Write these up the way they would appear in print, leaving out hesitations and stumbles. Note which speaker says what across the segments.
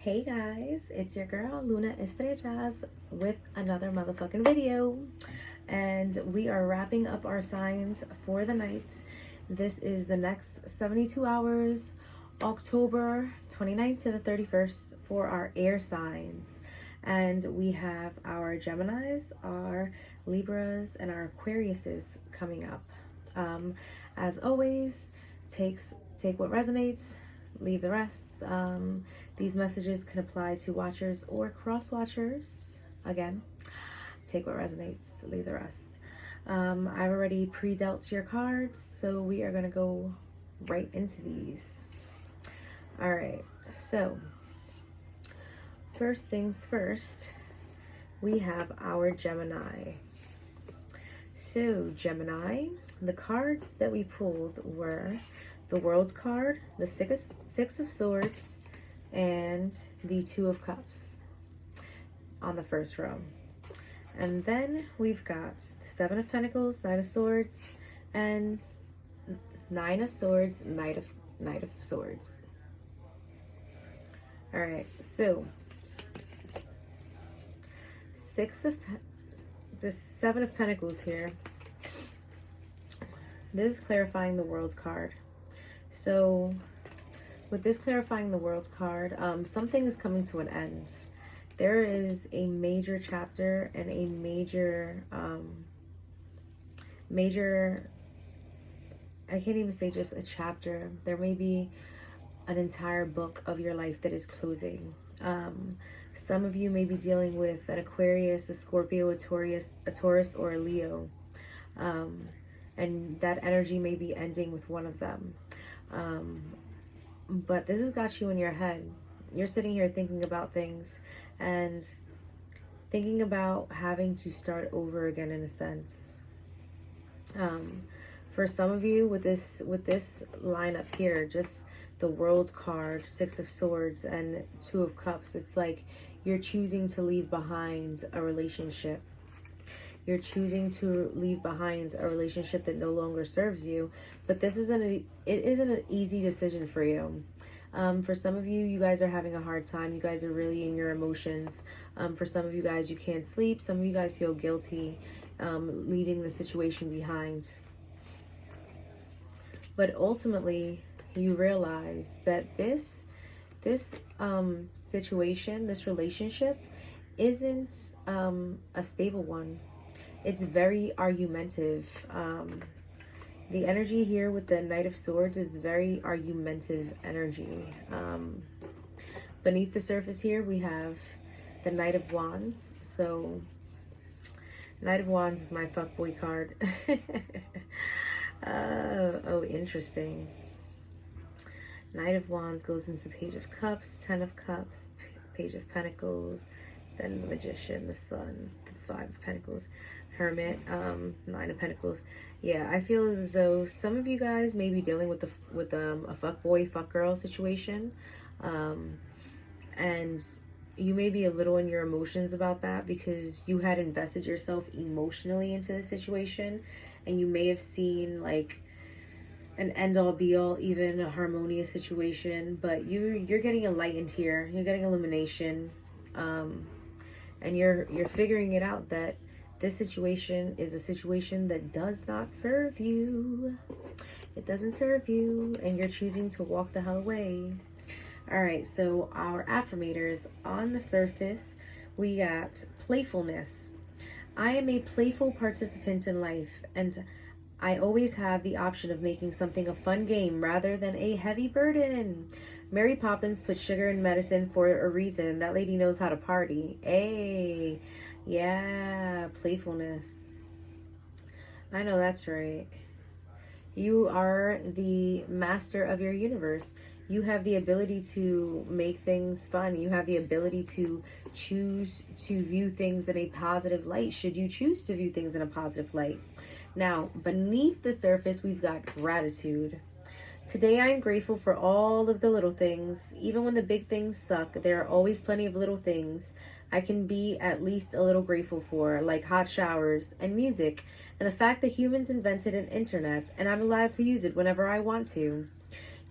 Speaker 1: Hey guys, it's your girl Luna Estrellas with another motherfucking video. And we are wrapping up our signs for the night. This is the next 72 hours, October 29th to the 31st for our air signs. And we have our Geminis, our Libras, and our Aquariuses coming up. As always, take what resonates, leave the rest. These messages can apply to watchers or cross watchers. Again, take what resonates, leave the rest. I've already pre-dealt your cards, so we are going to go right into these. All right, so first things first, we have our Gemini. So Gemini, the cards that we pulled were the World card, the Six of Swords, and the Two of Cups on the first row. And then we've got the Seven of Pentacles, Nine of Swords, and Nine of Swords, Knight of Swords. All right, so the Seven of Pentacles here. This is clarifying the World's card. So with this clarifying the World's card, something is coming to an end. There is a major chapter and a major, I can't even say just a chapter. There may be an entire book of your life that is closing. Some of you may be dealing with an Aquarius, a Scorpio, a Taurus, or a Leo. And that energy may be ending with one of them. But this has got you in your head. You're sitting here thinking about things and thinking about having to start over again in a sense. For some of you with this lineup here, just the World card, Six of Swords, and Two of Cups, it's like you're choosing to leave behind a relationship. You're choosing to leave behind a relationship that no longer serves you. But this isn't an easy decision for you. For some of you, you guys are having a hard time. You guys are really in your emotions. For some of you guys, you can't sleep. Some of you guys feel guilty leaving the situation behind. But ultimately, you realize that this situation, this relationship, isn't a stable one. It's very argumentative. The energy here with the Knight of Swords is very argumentative energy. Beneath the surface here, we have the Knight of Wands. So, Knight of Wands is my fuckboy card. Oh, interesting. Knight of Wands goes into Page of Cups, Ten of Cups, Page of Pentacles, then the Magician, the Sun, the Five of Pentacles, Hermit, Nine of Pentacles. Yeah, I feel as though some of you guys may be dealing with a fuckboy, fuckgirl situation, and you may be a little in your emotions about that because you had invested yourself emotionally into the situation, and you may have seen like an end-all be-all, even a harmonious situation, but you're getting enlightened here. You're getting illumination, and you're figuring it out that this situation is a situation that does not serve you. It doesn't serve you, and you're choosing to walk the hell away. All right, so our affirmators on the surface, we got playfulness. I am a playful participant in life, and I always have the option of making something a fun game rather than a heavy burden. Mary Poppins put sugar in medicine for a reason. That lady knows how to party. Hey, yeah, playfulness. I know that's right. You are the master of your universe. You have the ability to make things fun. You have the ability to choose to view things in a positive light, should you choose to view things in a positive light. Now, beneath the surface, we've got gratitude. Today, I am grateful for all of the little things. Even when the big things suck, there are always plenty of little things I can be at least a little grateful for, like hot showers and music, and the fact that humans invented an internet, and I'm allowed to use it whenever I want to.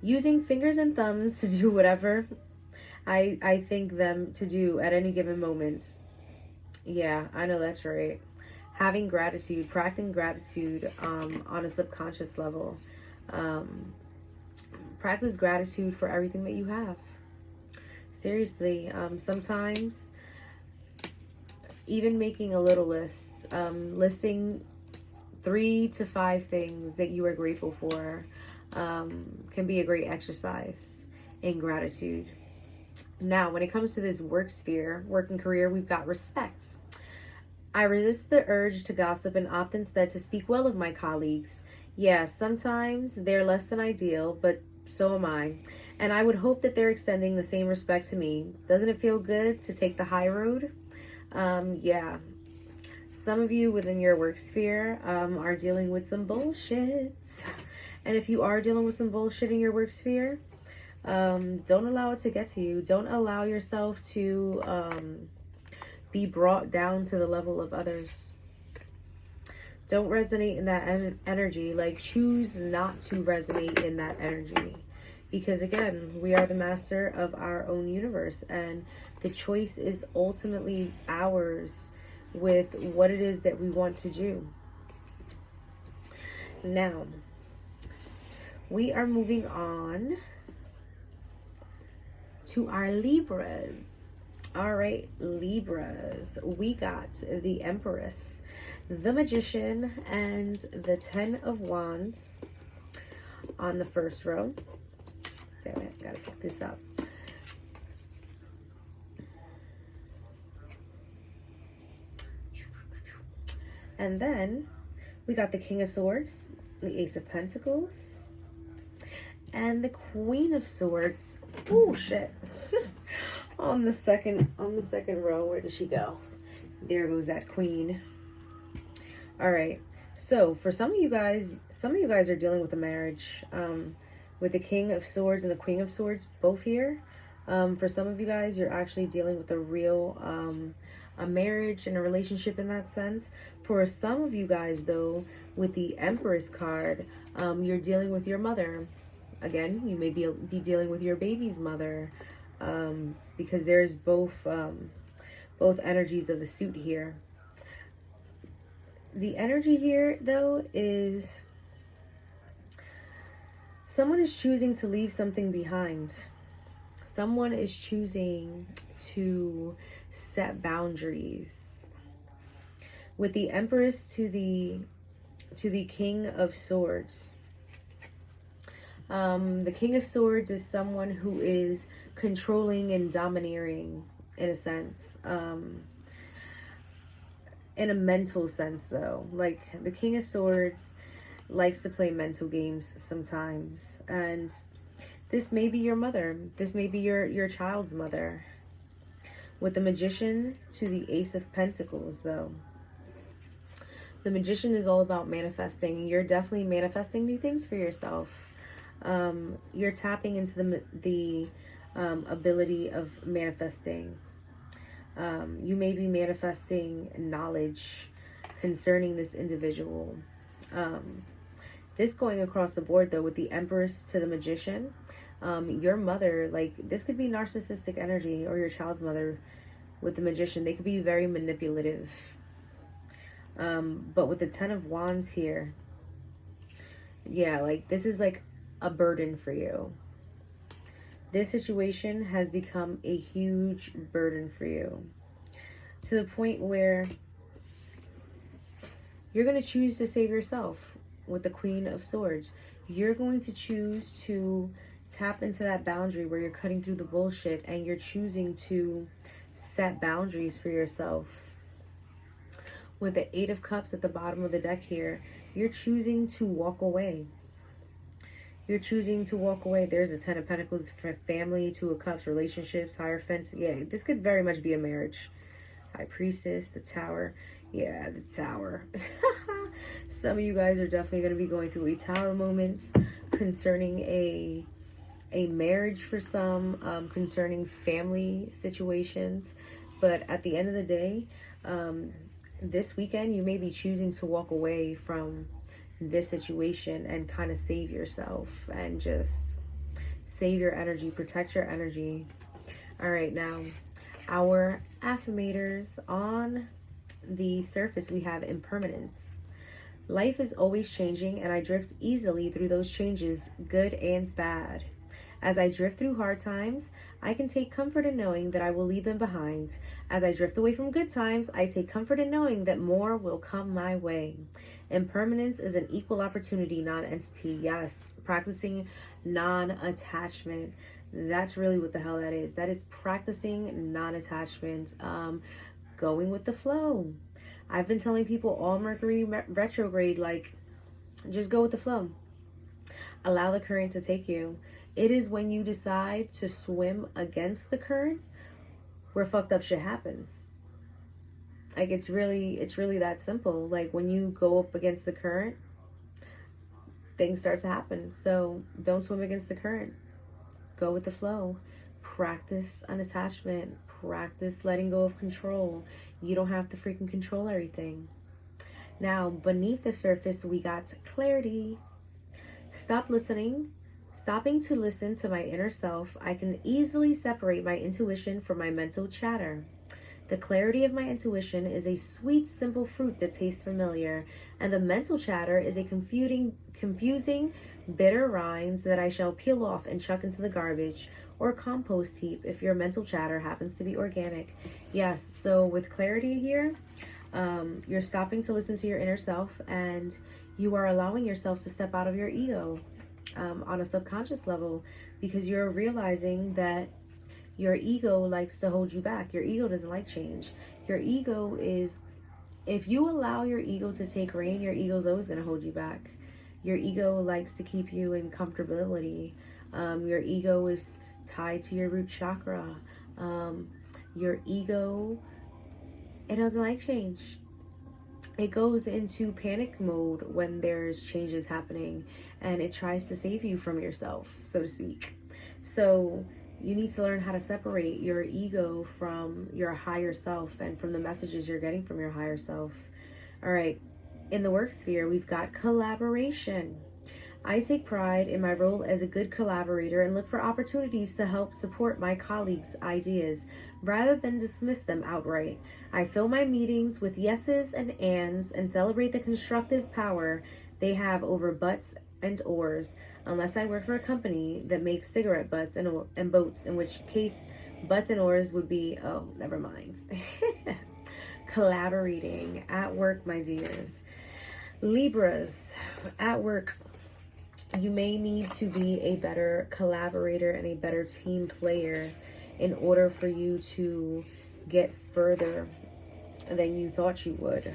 Speaker 1: Using fingers and thumbs to do whatever I think them to do at any given moment. Yeah, I know that's right. Having gratitude, practicing gratitude on a subconscious level. Practice gratitude for everything that you have. Seriously, sometimes even making a little list, listing 3 to 5 things that you are grateful for, can be a great exercise in gratitude. Now, when it comes to this work sphere, work and career, we've got respect. I resist the urge to gossip and opt instead to speak well of my colleagues. Yes, sometimes they're less than ideal, but so am I. And I would hope that they're extending the same respect to me. Doesn't it feel good to take the high road? Yeah. Some of you within your work sphere are dealing with some bullshit. And if you are dealing with some bullshit in your work sphere, don't allow it to get to you. Don't allow yourself to be brought down to the level of others. Don't resonate in that energy. Like, choose not to resonate in that energy. Because again, we are the master of our own universe, and the choice is ultimately ours with what it is that we want to do. Now, we are moving on to our Libras. All right, Libras. We got the Empress, the Magician, and the 10 of Wands on the first row. Damn it, gotta pick this up. And then we got the King of Swords, the Ace of Pentacles, and the Queen of Swords. Oh shit. on the second row. Where did she go? There goes that queen. All right. So for some of you guys are dealing with a marriage, with the King of Swords and the Queen of Swords both here. For some of you guys, you're actually dealing with a real, a marriage and a relationship in that sense. For some of you guys, though, with the Empress card, you're dealing with your mother. Again, you may be dealing with your baby's mother, because there's both energies of the suit here. The energy here, though, is someone is choosing to leave something behind. Someone is choosing to set boundaries. With the Empress to the King of Swords. The King of Swords is someone who is controlling and domineering, in a sense. In a mental sense, though. Like, the King of Swords likes to play mental games sometimes. And this may be your mother. This may be your child's mother. With the Magician to the Ace of Pentacles, though. The Magician is all about manifesting. You're definitely manifesting new things for yourself. You're tapping into the ability of manifesting. You may be manifesting knowledge concerning this individual. This going across the board, though, with the Empress to the Magician, your mother, like, this could be narcissistic energy, or your child's mother with the Magician. They could be very manipulative. But with the 10 of Wands here, yeah, like, this is like a burden for you. This situation has become a huge burden for you, to the point where you're going to choose to save yourself. With the Queen of Swords, you're going to choose to tap into that boundary where you're cutting through the bullshit, and you're choosing to set boundaries for yourself. With the 8 of Cups at the bottom of the deck here, you're choosing to walk away. You're choosing to walk away. There's a 10 of Pentacles for family, 2 of Cups, relationships, Hierophant. Yeah, this could very much be a marriage. High Priestess, the Tower. Yeah, the Tower. Some of you guys are definitely going to be going through a Tower moments concerning a marriage for some, concerning family situations. But at the end of the day, this weekend, you may be choosing to walk away from this situation and kind of save yourself and just save your energy, protect your energy. All right, now our affirmators. On the surface, we have impermanence. Life is always changing, and I drift easily through those changes, good and bad. As I drift through hard times, I can take comfort in knowing that I will leave them behind. As I drift away from good times, I take comfort in knowing that more will come my way. Impermanence is an equal opportunity non-entity. Yes, practicing non-attachment. That's really what the hell that is. That is practicing non-attachment, going with the flow. I've been telling people all Mercury retrograde, like, just go with the flow. Allow the current to take you. It is when you decide to swim against the current where fucked up shit happens. Like, it's really that simple. Like, when you go up against the current, things start to happen. So don't swim against the current. Go with the flow. Practice unattachment. Practice letting go of control. You don't have to freaking control everything. Now, beneath the surface, we got clarity. Stopping to listen to my inner self, I can easily separate my intuition from my mental chatter. The clarity of my intuition is a sweet, simple fruit that tastes familiar, and the mental chatter is a confusing, bitter rinds that I shall peel off and chuck into the garbage or compost heap if your mental chatter happens to be organic. Yes, so with clarity here, you're stopping to listen to your inner self, and you are allowing yourself to step out of your ego on a subconscious level, because you're realizing that your ego likes to hold you back. Your ego doesn't like change. Your ego is, if you allow your ego to take reign, your ego is always going to hold you back. Your ego likes to keep you in comfortability. Your ego is tied to your root chakra. Your ego, it doesn't like change. It goes into panic mode when there's changes happening, and it tries to save you from yourself, so to speak. So you need to learn how to separate your ego from your higher self and from the messages you're getting from your higher self. All right, in the work sphere, we've got collaboration. I take pride in my role as a good collaborator and look for opportunities to help support my colleagues' ideas rather than dismiss them outright. I fill my meetings with yeses and ands and celebrate the constructive power they have over butts and oars, unless I work for a company that makes cigarette butts and boats, in which case butts and oars would be, oh, never mind. Collaborating at work, my dears. Libras, at work, you may need to be a better collaborator and a better team player in order for you to get further than you thought you would.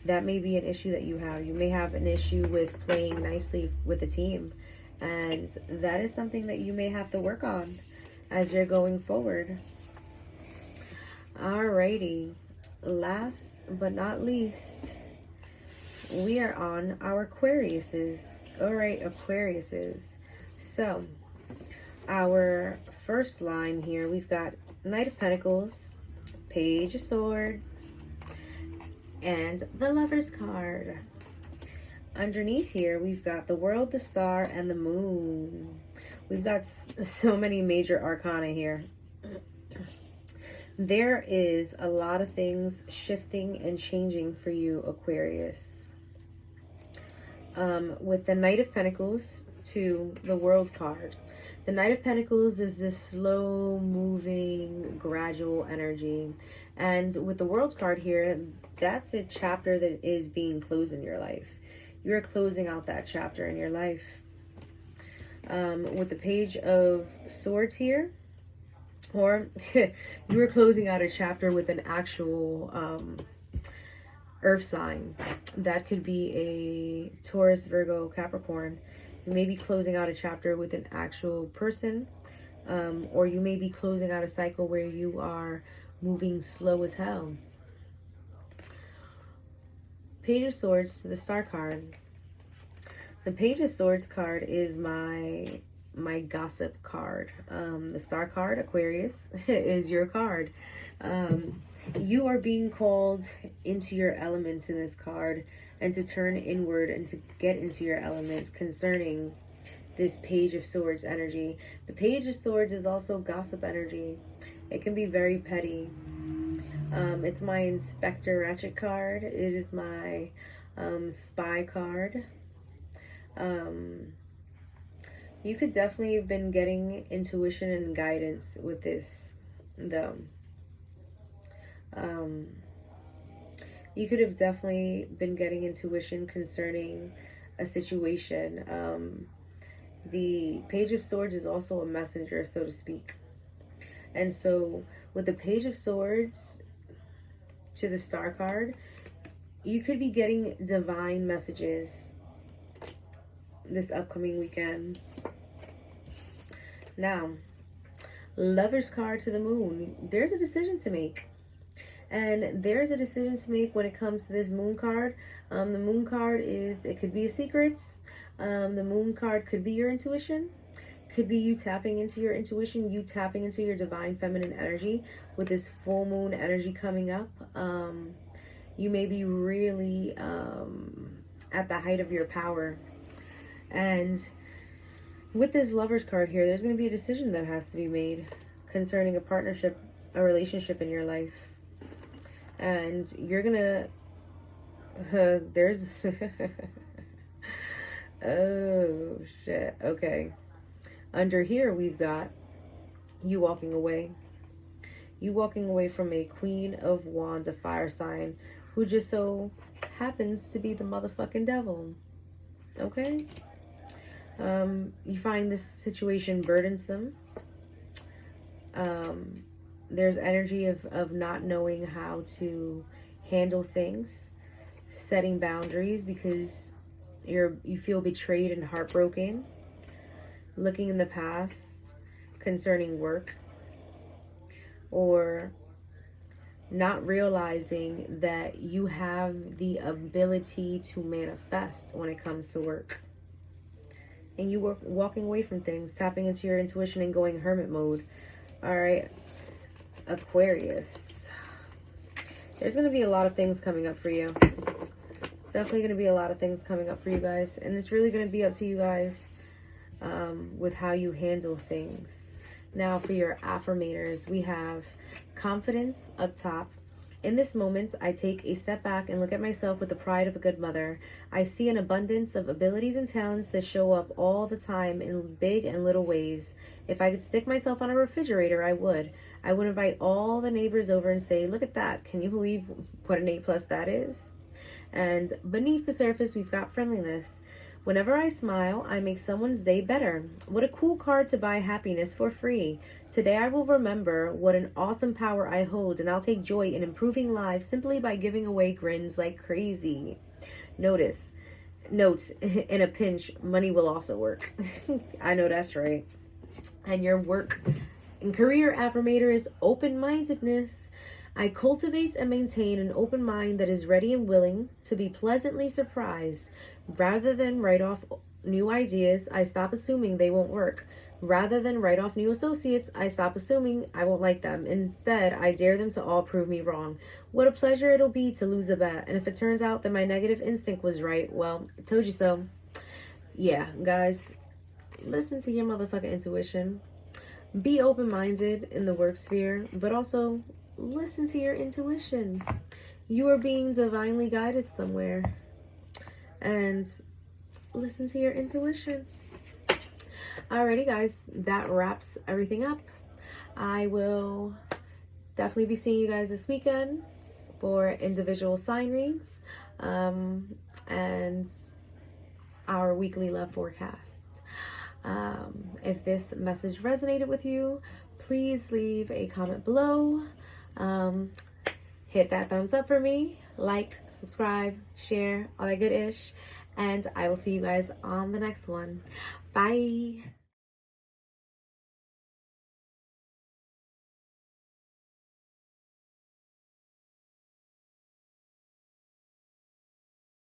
Speaker 1: That may be an issue that you have. You may have an issue with playing nicely with the team, and that is something that you may have to work on as you're going forward. Alrighty, last but not least, we are on our Aquariuses. All right, Aquariuses. So, our first line here, we've got Knight of Pentacles, Page of Swords, and the Lover's card. Underneath here, we've got the World, the Star, and the Moon. We've got so many major arcana here. There is a lot of things shifting and changing for you, Aquarius. With the Knight of Pentacles to the World card. The Knight of Pentacles is this slow moving, gradual energy. And with the World card here, that's a chapter that is being closed in your life. You're closing out that chapter in your life. With the Page of Swords here, or you are closing out a chapter with an actual earth sign. That could be a Taurus, Virgo, Capricorn. You may be closing out a chapter with an actual person, or you may be closing out a cycle where you are moving slow as hell. Page of Swords to the Star card. The Page of Swords card is my gossip card. The Star card, Aquarius, is your card. You are being called into your elements in this card, and to turn inward and to get into your elements concerning this Page of Swords energy. The Page of Swords is also gossip energy. It can be very petty. It's my Inspector Ratchet card. It is my spy card. You could definitely have been getting intuition and guidance with this, though. You could have definitely been getting intuition concerning a situation. The Page of Swords is also a messenger, so to speak. And so with the Page of Swords to the Star card, you could be getting divine messages this upcoming weekend. Now, Lover's card to the Moon. There's a decision to make. And there's a decision to make when it comes to this Moon card. The Moon card is, it could be a secret. The Moon card could be your intuition. Could be you tapping into your intuition, you tapping into your divine feminine energy with this full moon energy coming up. You may be really at the height of your power. And with this Lover's card here, there's going to be a decision that has to be made concerning a partnership, a relationship in your life. And you're going to... there's... oh, shit. Okay. Under here, we've got you walking away. You walking away from a Queen of Wands, a fire sign, who just so happens to be the motherfucking devil. Okay? You find this situation burdensome. There's energy of not knowing how to handle things, setting boundaries because you feel betrayed and heartbroken. Looking in the past concerning work, or not realizing that you have the ability to manifest when it comes to work. And you were walking away from things, tapping into your intuition and going hermit mode. All right, Aquarius. There's going to be a lot of things coming up for you. It's definitely going to be a lot of things coming up for you guys. And it's really going to be up to you guys with how you handle things. Now for your affirmators, we have confidence up top. In this moment, I take a step back and look at myself with the pride of a good mother. I see an abundance of abilities and talents that show up all the time in big and little ways. If I could stick myself on a refrigerator, I would. I would invite all the neighbors over and say, look at that. Can you believe what an A+ that is? And beneath the surface, we've got friendliness. Whenever I smile, I make someone's day better. What a cool card to buy happiness for free. Today I will remember what an awesome power I hold, and I'll take joy in improving lives simply by giving away grins like crazy. Note, in a pinch, money will also work. I know that's right. And your work and career affirmator is open-mindedness. I cultivate and maintain an open mind that is ready and willing to be pleasantly surprised. Rather than write off new ideas, I stop assuming they won't work. Rather than write off new associates, I stop assuming I won't like them. Instead, I dare them to all prove me wrong. What a pleasure it'll be to lose a bet. And if it turns out that my negative instinct was right, well, I told you so. Yeah, guys, listen to your motherfucking intuition. Be open-minded in the work sphere, but also listen to your intuition. You are being divinely guided somewhere. And listen to your intuition. Alrighty, guys, that wraps everything up. I will definitely be seeing you guys this weekend for individual sign reads and our weekly love forecasts. If this message resonated with you, please leave a comment below. Hit that thumbs up for me, like, subscribe, share, all that good ish, and I will see you guys on the next one. Bye.